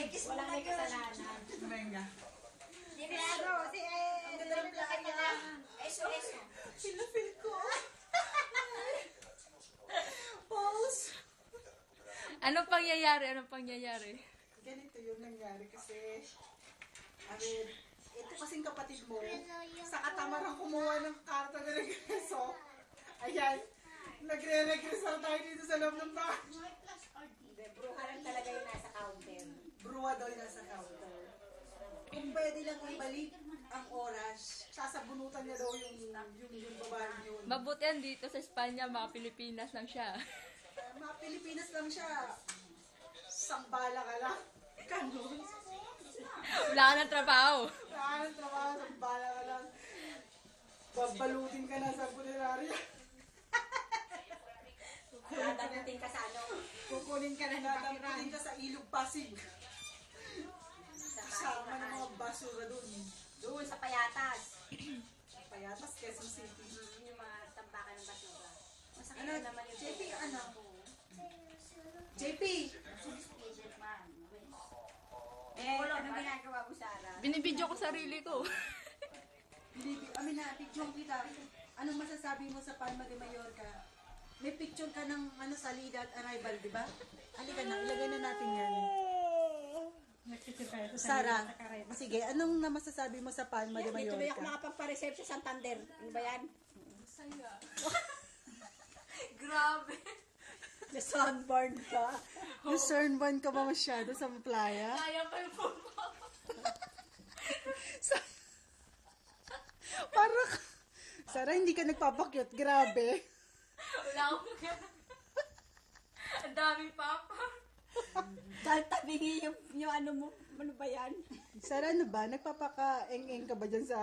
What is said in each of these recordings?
May kiss mo na kasalanan. Venga. Eso. Pinafil ko. Pause. Anong pangyayari? Ganito yung nangyari kasi, ito kasing kapatid mo, sa katamaran kumuha ng karta na regreso. Ayan, nagre-regreso tayo dito sa loob ng bahay. Bruha lang talaga yung nasa counter. Bruha daw yung nasa counter. Kung pwede lang ibalik ang oras, sasabunutan niya daw yung babae yun. Mabuti yan dito sa Espanya, mga Pilipinas lang siya. Mga Pilipinas lang siya. Sambala ka lang. Ganun. Wala ka ng trabaho. Saan ang trabaho? Sambala ka lang. Babalutin ka na sa punerarya. Dadating ka sa ano. Kukunin ka na, dadamutin ka sa Ilog Pasig. Kasama ng mga basura dun. Doon sa Payatas. Payatas, Quezon City. Yung mga tambakan ng basura. Masakit Ano, naman yung JP, pera ano? ko. JP! Anong ginagawa mo, Sarah? Binibidyo ko sarili ko. Picture kita. Anong masasabi mo sa Palma de Mallorca? May picture ka ng salida at arrival, di ba? Halika na, ilagay na natin yan. Sarah, sige, anong masasabi mo sa Palma de Dito na ako Mallorca? nakapagpa-reserve sa Santander. Ano ba yan? Saya. Grabe. Na-sunburn ka. Concerned ka ba masyado sa playa? Kaya pa yung phone mo. Parang, Sarah, hindi ka nagpapakyut. Grabe. Wala akong magana. Ang daming papa. Dahil tabingi yung ano mo. Ano ba yan? Sarah, ano ba? Nagpapaka-eng-eng ka ba dyan sa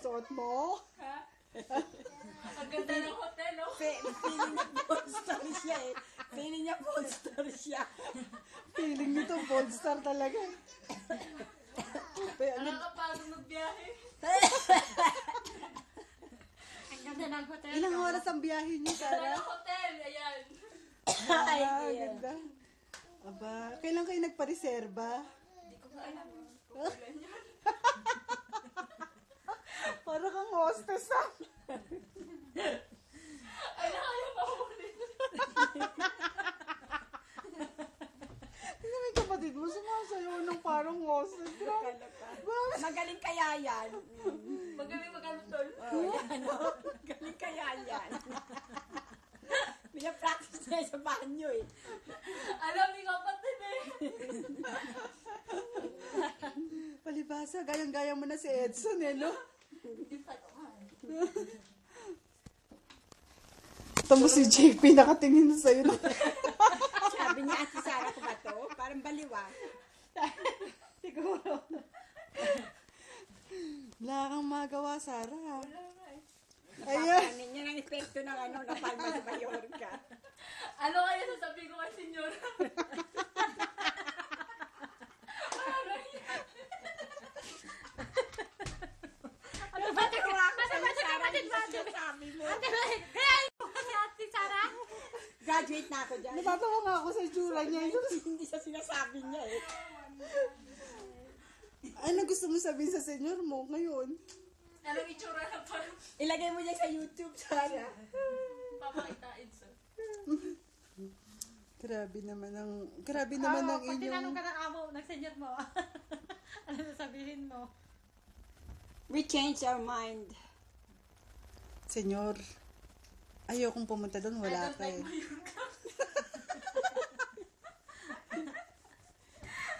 suot mo? Ha? Ang ganda ng hotel, oh. Feeling niya gold star siya eh. Feeling niya gold star siya. Feeling nito, bold star talaga. Nakakapagod magbiyahe. Ang ganda ng hotel. Ilang oras ang biyahe niyo, Sarah? Ang hotel, ayan. Ganda. Aba, kailan kayo nagpa-reserba? Hindi ko nga alam. Kukulan yan. Para kang hostess, ah. Ay, nakaya mahulit. Tingnan mo yung kapatid mo, sumasayaw ng parang hostess. Magaling kaya yan. Magaling mag-alutol. Magaling kaya yan. Pinapractice na sa banyo eh. Alam ni kapatid eh. Palibasa, gayang-gayang mo na si Edson, eh, no? Tamo si JP, nakatingin na sa'yo. Sabi niya, si Sarah ko ba to? Parang baliwa. Siguro. Wala kang magawa, Sarah. Ayan. Napapanin niya ng epekto ng ano, na Palma de Mallorca. Ano kaya sasabihin ko kay senyor? Graduate na ako dyan. Natatawa nga ako sa itsura niya. Hindi siya sinasabi niya eh. Ano gusto mo sabihin sa senyor mo ngayon? Anong itsura na parang Ilagay mo dyan sa YouTube, Sarah. papakitain sa. Grabe naman ang inyong... Pag tinanong ka ng amo, ng senyor mo, ano sabihin mo? We change our mind. Senyor, ayokong pumunta doon, wala ka eh.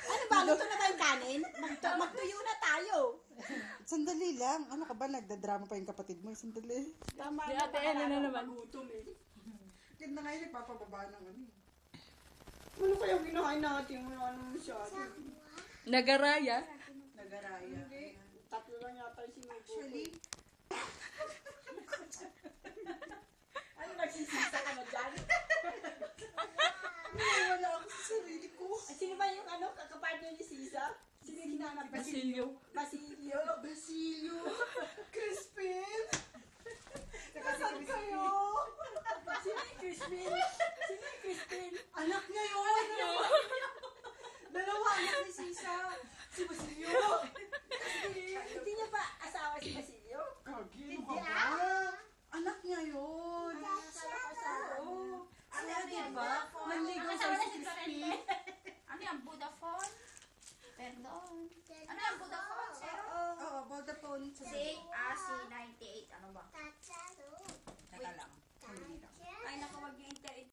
Ano ba? Luto na tayong kanin? Magtuyo na tayo. Sandali lang. Ano ka ba? Nagdadrama pa yung kapatid mo. Sandali. Tama Di ate, ano na naman? Magutom eh. Ganda nga yung nagpapababa ng ano. Ano kaya ginahin natin? Ano masyado? Nagaraya. Nagaraya. Tatlo lang yata yung sinubo. Actually, Ano nagsisisa ka na dyan? wala ako sa sarili ko. Sino ba yung ano, kakapartner ni Sisa? Sino yung hinanap? Basilio. Basilio. Basilio. Crispin. Nasaan kayo? Sino yung Crispin? Sino yung Crispin? Anak niya yun. Dalawa anak ni Sisa. Manligo sa Kasama na si crispy. Ano yung Vodafone? Perdón. Ano yung Vodafone, sir? Oo, Vodafone. Si AC98.